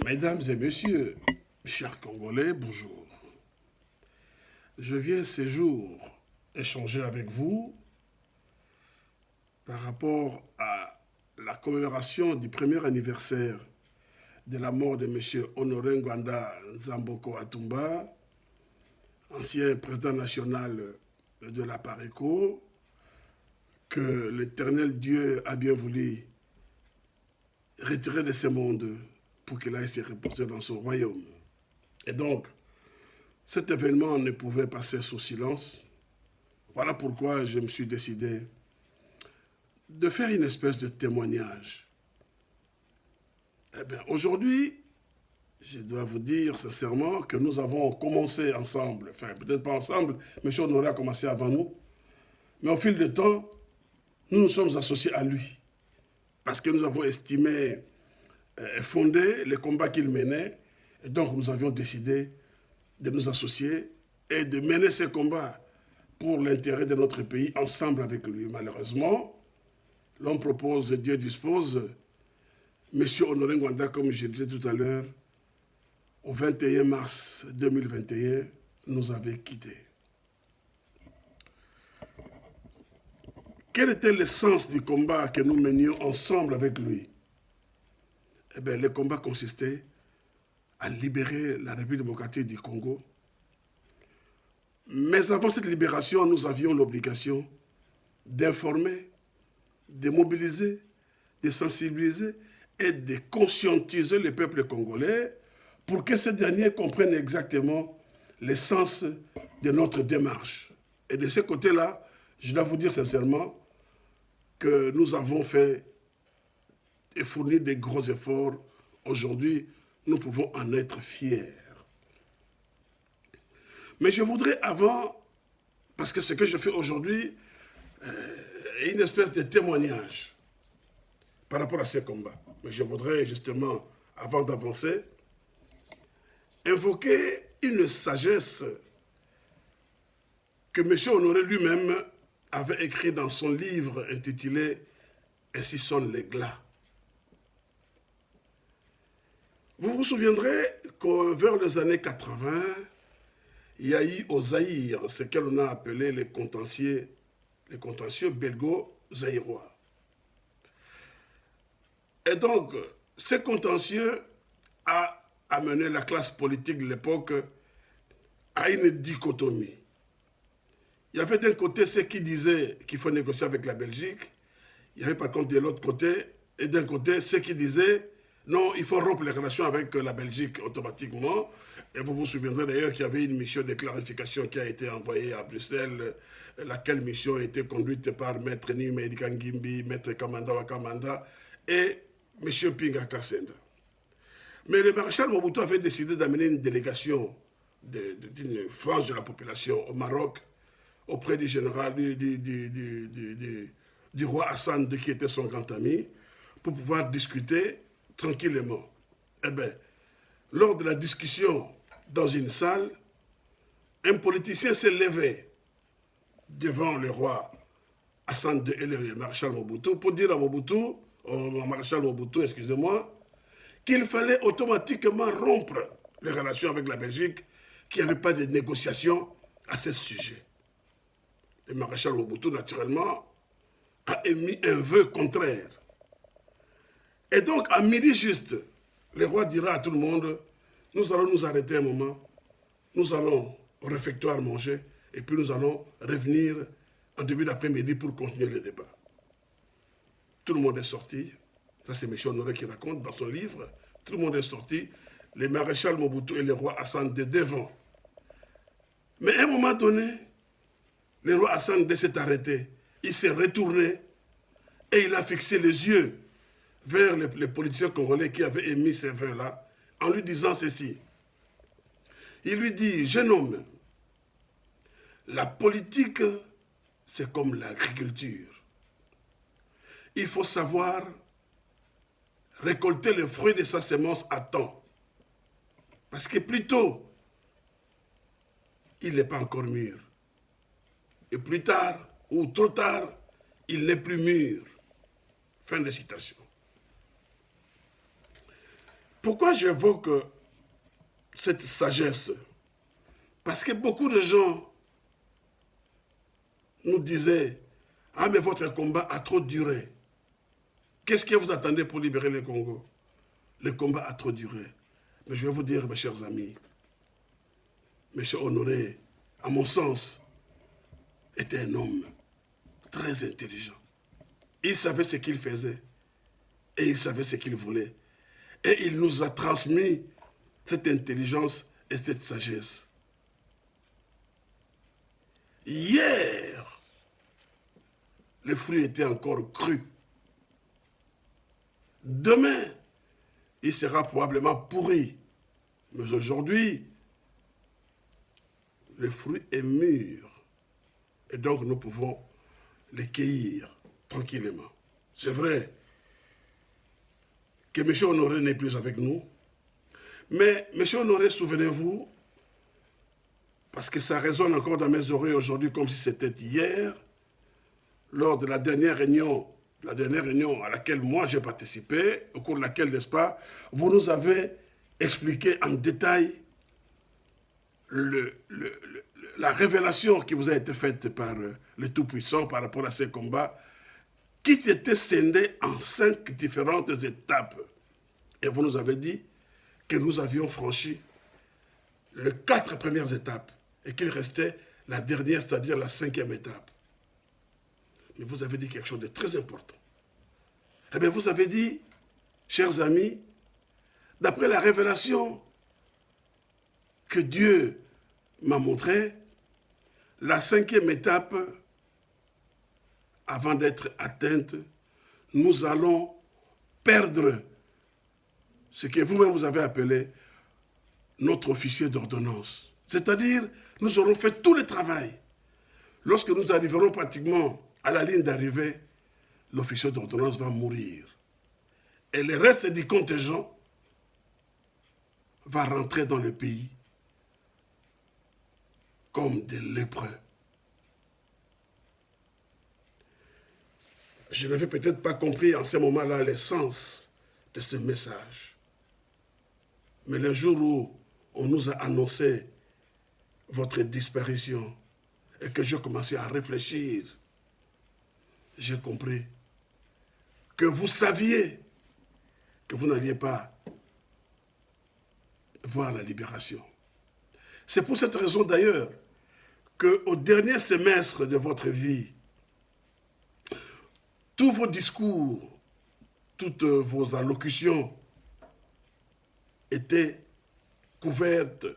Mesdames et messieurs, chers Congolais, bonjour. Je viens ces jours échanger avec vous par rapport à la commémoration du premier anniversaire de la mort de M. Honoré Ngwanda Nzamboko Atumba, ancien président national de la PARECO, que l'Éternel Dieu a bien voulu retirer de ce monde pour qu'il aille se reposer dans son royaume. Et donc, cet événement ne pouvait passer sous silence. Voilà pourquoi je me suis décidé de faire une espèce de témoignage. Eh bien, aujourd'hui, je dois vous dire sincèrement que nous avons commencé ensemble, enfin peut-être pas ensemble, M. Honoré a commencé avant nous, mais au fil du temps, nous nous sommes associés à lui, parce que nous avons estimé et fondé les combats qu'il menait, et donc nous avions décidé de nous associer et de mener ces combats pour l'intérêt de notre pays ensemble avec lui. Malheureusement, l'homme propose, Dieu dispose. M. Honoré Ngwanda, comme je le disais tout à l'heure, au 21 mars 2021, nous avait quittés. Quel était le sens du combat que nous menions ensemble avec lui? Eh bien, le combat consistait à libérer la République démocratique du Congo. Mais avant cette libération, nous avions l'obligation d'informer, de mobiliser, de sensibiliser et de conscientiser le peuple congolais pour que ces derniers comprennent exactement l'essence de notre démarche. Et de ce côté-là, je dois vous dire sincèrement que nous avons fait et fourni des gros efforts. Aujourd'hui, nous pouvons en être fiers. Mais je voudrais avant, parce que ce que je fais aujourd'hui est une espèce de témoignage par rapport à ces combats. Mais je voudrais justement, avant d'avancer, invoquer une sagesse que M. Honoré lui-même avait écrit dans son livre intitulé « Ainsi sonne les glas ». Vous vous souviendrez que vers les années 80, il y a eu au Zaïre ce qu'on a appelé les contentieux belgo-zaïrois. Et donc, ce contentieux a amené la classe politique de l'époque à une dichotomie. Il y avait d'un côté ceux qui disaient qu'il faut négocier avec la Belgique, il y avait par contre de l'autre côté, et d'un côté ceux qui disaient non, il faut rompre les relations avec la Belgique automatiquement. Et vous vous souviendrez d'ailleurs qu'il y avait une mission de clarification qui a été envoyée à Bruxelles, laquelle mission a été conduite par Maître Nimedi Kangimbi, Maître Kamanda Wakamanda et M. Pinga Kassenda. Mais le maréchal Mobutu avait décidé d'amener une délégation d'une frange de la population au Maroc auprès du général, du roi Hassan II, qui était son grand ami, pour pouvoir discuter tranquillement. Eh bien, lors de la discussion dans une salle, un politicien s'est levé devant le roi Hassan II et le maréchal Mobutu pour dire à Mobutu, au maréchal Mobutu, excusez-moi, qu'il fallait automatiquement rompre les relations avec la Belgique, qu'il n'y avait pas de négociation à ce sujet. Le maréchal Mobutu, naturellement, a émis un vœu contraire. Et donc, à midi juste, le roi dira à tout le monde, nous allons nous arrêter un moment, nous allons au réfectoire manger, et puis nous allons revenir en début d'après-midi pour continuer le débat. Tout le monde est sorti, ça c'est M. Honoré qui raconte dans son livre, tout le monde est sorti, le maréchal Mobutu et le roi Hassan II devant. Mais à un moment donné, le roi Hassan II s'est arrêté, il s'est retourné et il a fixé les yeux vers les politiciens congolais qui avaient émis ces vœux-là, en lui disant ceci. Il lui dit, jeune homme, la politique, c'est comme l'agriculture. Il faut savoir récolter le fruit de sa semence à temps. Parce que plus tôt, il n'est pas encore mûr. Et plus tard, ou trop tard, il n'est plus mûr. Fin de citation. Pourquoi j'évoque cette sagesse? Parce que beaucoup de gens nous disaient, ah mais votre combat a trop duré. Qu'est-ce que vous attendez pour libérer le Congo? Le combat a trop duré. Mais je vais vous dire, mes chers amis, M. Honoré, à mon sens, était un homme très intelligent. Il savait ce qu'il faisait et il savait ce qu'il voulait. Et il nous a transmis cette intelligence et cette sagesse. Hier, le fruit était encore cru. Demain, il sera probablement pourri. Mais aujourd'hui, le fruit est mûr. Et donc, nous pouvons le cueillir tranquillement. C'est vrai que M. Honoré n'est plus avec nous. Mais M. Honoré, souvenez-vous, parce que ça résonne encore dans mes oreilles aujourd'hui comme si c'était hier, lors de la dernière réunion à laquelle moi j'ai participé, au cours de laquelle, n'est-ce pas, vous nous avez expliqué en détail la révélation qui vous a été faite par le Tout-Puissant par rapport à ces combats, qui étaient scindés en 5 différentes étapes. Et vous nous avez dit que nous avions franchi les 4 premières étapes et qu'il restait la dernière, c'est-à-dire la 5e étape. Mais vous avez dit quelque chose de très important. Eh bien, vous avez dit, chers amis, d'après la révélation que Dieu m'a montrée, la 5e étape, avant d'être atteinte, nous allons perdre ce que vous-même vous avez appelé notre officier d'ordonnance. C'est-à-dire, nous aurons fait tout le travail. Lorsque nous arriverons pratiquement à la ligne d'arrivée, l'officier d'ordonnance va mourir. Et le reste du contingent va rentrer dans le pays comme des lépreux. Je n'avais peut-être pas compris en ce moment-là l'essence de ce message. Mais le jour où on nous a annoncé votre disparition et que j'ai commencé à réfléchir, j'ai compris que vous saviez que vous n'alliez pas voir la libération. C'est pour cette raison d'ailleurs qu'au dernier semestre de votre vie, tous vos discours, toutes vos allocutions étaient couvertes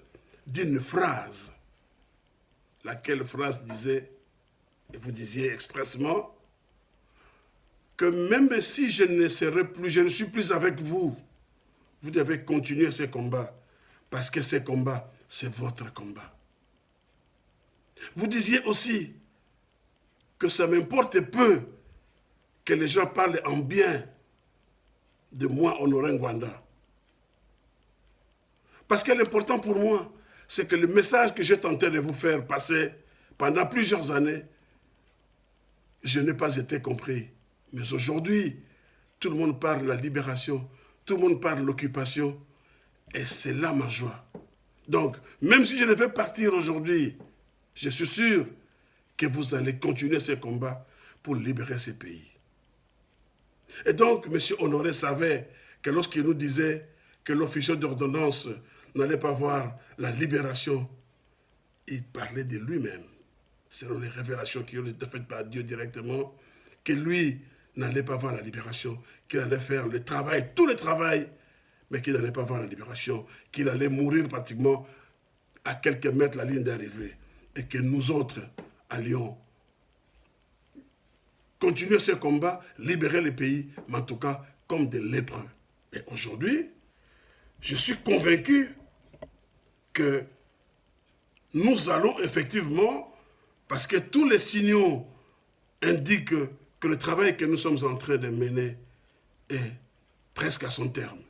d'une phrase. Laquelle phrase disait, et vous disiez expressement, que même si je ne suis plus avec vous, vous devez continuer ces combats, parce que ces combats, c'est votre combat. Vous disiez aussi que ça m'importe peu que les gens parlent en bien de moi, Honoré Ngwanda. Parce que l'important pour moi, c'est que le message que j'ai tenté de vous faire passer pendant plusieurs années, je n'ai pas été compris. Mais aujourd'hui, tout le monde parle de la libération, tout le monde parle de l'occupation, et c'est là ma joie. Donc, même si je devais partir aujourd'hui, je suis sûr que vous allez continuer ces combats pour libérer ces pays. Et donc, M. Honoré savait que lorsqu'il nous disait que l'officier d'ordonnance n'allait pas voir la libération, il parlait de lui-même, selon les révélations qui ont été faites par Dieu directement, que lui n'allait pas voir la libération, qu'il allait faire le travail, tout le travail, mais qu'il n'allait pas voir la libération, qu'il allait mourir pratiquement à quelques mètres de la ligne d'arrivée, et que nous autres allions continuer ce combat, libérer le pays, mais en tout cas comme des lépreux. Et aujourd'hui, je suis convaincu que nous allons effectivement, parce que tous les signaux indiquent que le travail que nous sommes en train de mener est presque à son terme.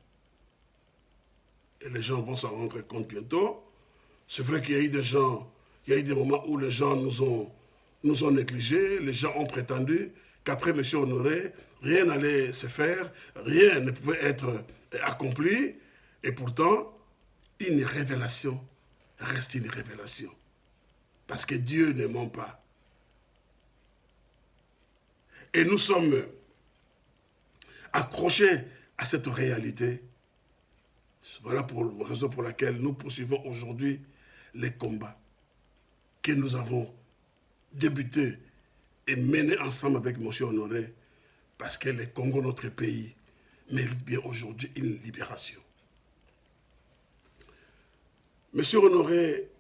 Et les gens vont s'en rendre compte bientôt. C'est vrai qu'il y a eu des gens, il y a eu des moments où les gens nous ont négligés, les gens ont prétendu qu'après M. Honoré, rien n'allait se faire, rien ne pouvait être accompli. Et pourtant, une révélation reste une révélation. Parce que Dieu ne ment pas. Et nous sommes accrochés à cette réalité. Voilà la raison pour laquelle nous poursuivons aujourd'hui les combats que nous avons débutés et menés ensemble avec M. Honoré, parce que le Congo, notre pays, mérite bien aujourd'hui une libération. Monsieur Honoré,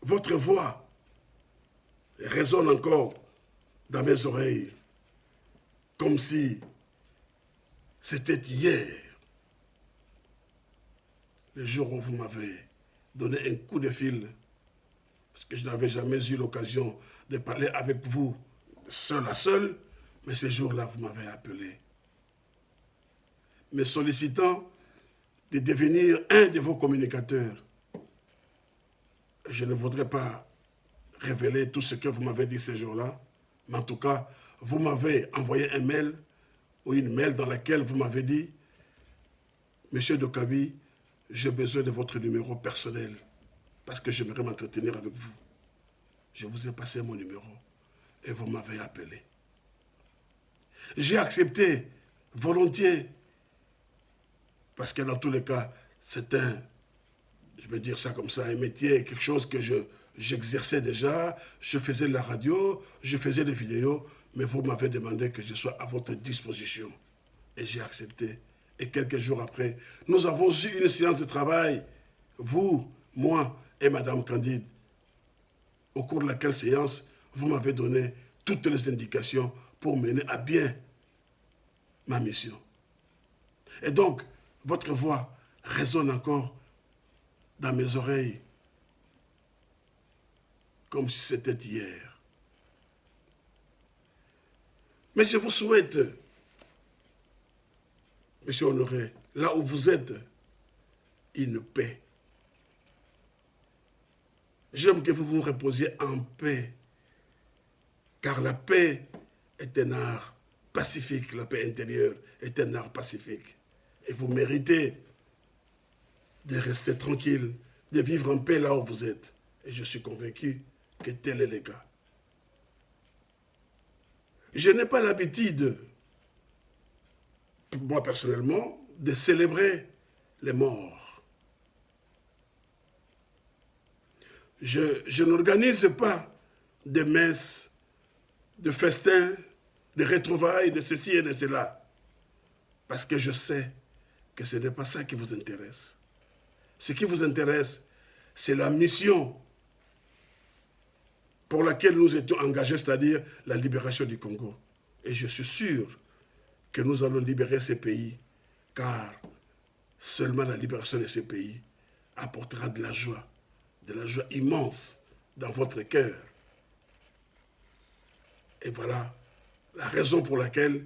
votre voix résonne encore dans mes oreilles, comme si c'était hier, le jour où vous m'avez donné un coup de fil, parce que je n'avais jamais eu l'occasion de parler avec vous seul à seul, mais ce jour-là, vous m'avez appelé, me sollicitant de devenir un de vos communicateurs. Je ne voudrais pas révéler tout ce que vous m'avez dit ce jour-là, mais en tout cas, vous m'avez envoyé un mail ou une mail dans laquelle vous m'avez dit « Monsieur Dokabi, j'ai besoin de votre numéro personnel parce que j'aimerais m'entretenir avec vous. » Je vous ai passé mon numéro et vous m'avez appelé. J'ai accepté volontiers parce que dans tous les cas, c'est je vais dire ça comme ça, un métier, quelque chose que j'exerçais déjà, je faisais de la radio, je faisais des vidéos, mais vous m'avez demandé que je sois à votre disposition. Et j'ai accepté. Et quelques jours après, nous avons eu une séance de travail, vous, moi et Madame Candide, au cours de laquelle séance, vous m'avez donné toutes les indications pour mener à bien ma mission. Et donc, votre voix résonne encore dans mes oreilles, comme si c'était hier. Mais je vous souhaite, Monsieur Honoré, là où vous êtes, une paix. J'aime que vous vous reposiez en paix, car la paix est un art pacifique, la paix intérieure est un art pacifique. Et vous méritez de rester tranquille, de vivre en paix là où vous êtes. Et je suis convaincu que tel est le cas. Je n'ai pas l'habitude, moi personnellement, de célébrer les morts. Je n'organise pas de messes, de festins, de retrouvailles, de ceci et de cela. Parce que je sais que ce n'est pas ça qui vous intéresse. Ce qui vous intéresse, c'est la mission pour laquelle nous étions engagés, c'est-à-dire la libération du Congo. Et je suis sûr que nous allons libérer ces pays, car seulement la libération de ces pays apportera de la joie immense dans votre cœur. Et voilà la raison pour laquelle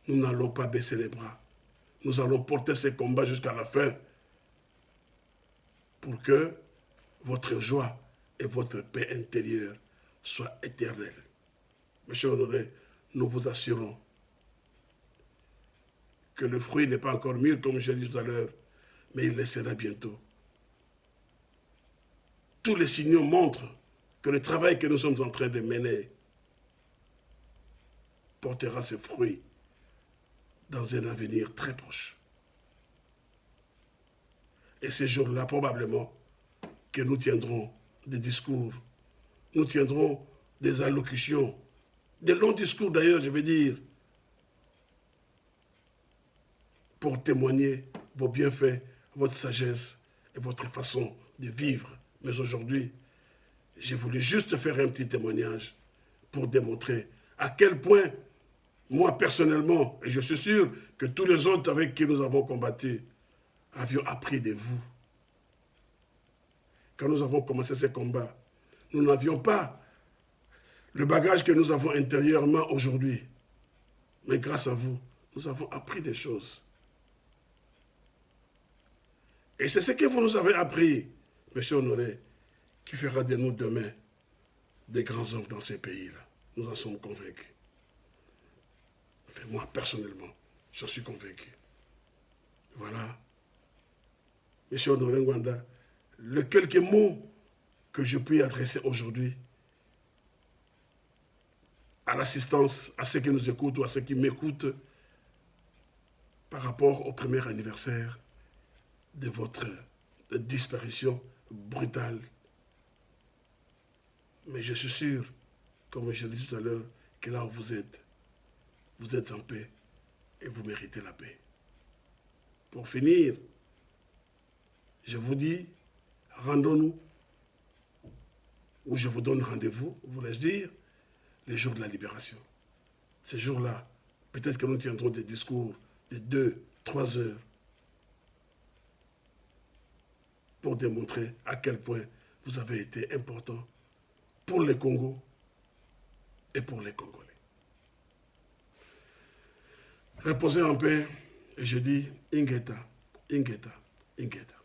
nous n'allons pas baisser les bras. Nous allons porter ces combats jusqu'à la fin pour que votre joie et votre paix intérieure soient éternelles. Monsieur Honoré, nous vous assurons que le fruit n'est pas encore mûr, comme je l'ai dit tout à l'heure, mais il le sera bientôt. Tous les signaux montrent que le travail que nous sommes en train de mener portera ses fruits dans un avenir très proche. Et ces jours-là, probablement, que nous tiendrons des discours, nous tiendrons des allocutions, des longs discours d'ailleurs, je veux dire, pour témoigner vos bienfaits, votre sagesse et votre façon de vivre. Mais aujourd'hui, j'ai voulu juste faire un petit témoignage pour démontrer à quel point, moi personnellement, et je suis sûr que tous les autres avec qui nous avons combattu, avions appris de vous. Quand nous avons commencé ces combats, nous n'avions pas le bagage que nous avons intérieurement aujourd'hui. Mais grâce à vous, nous avons appris des choses. Et c'est ce que vous nous avez appris, Monsieur Honoré, qui fera de nous demain des grands hommes dans ces pays-là. Nous en sommes convaincus. Enfin, moi, personnellement, j'en suis convaincu. Voilà M. Honoré Ngwanda, les quelques mots que je puis adresser aujourd'hui à l'assistance, à ceux qui nous écoutent ou à ceux qui m'écoutent par rapport au premier anniversaire de votre disparition brutale. Mais je suis sûr, comme je l'ai dit tout à l'heure, que là où vous êtes en paix et vous méritez la paix. Pour finir, je vous dis, rendons-nous, ou je vous donne rendez-vous, voulais-je dire, les jours de la libération. Ces jours-là, peut-être que nous tiendrons des discours de 2, 3 heures pour démontrer à quel point vous avez été important pour les Congos et pour les Congolais. Reposez en paix et je dis Ingeta, Ingeta, Ingeta.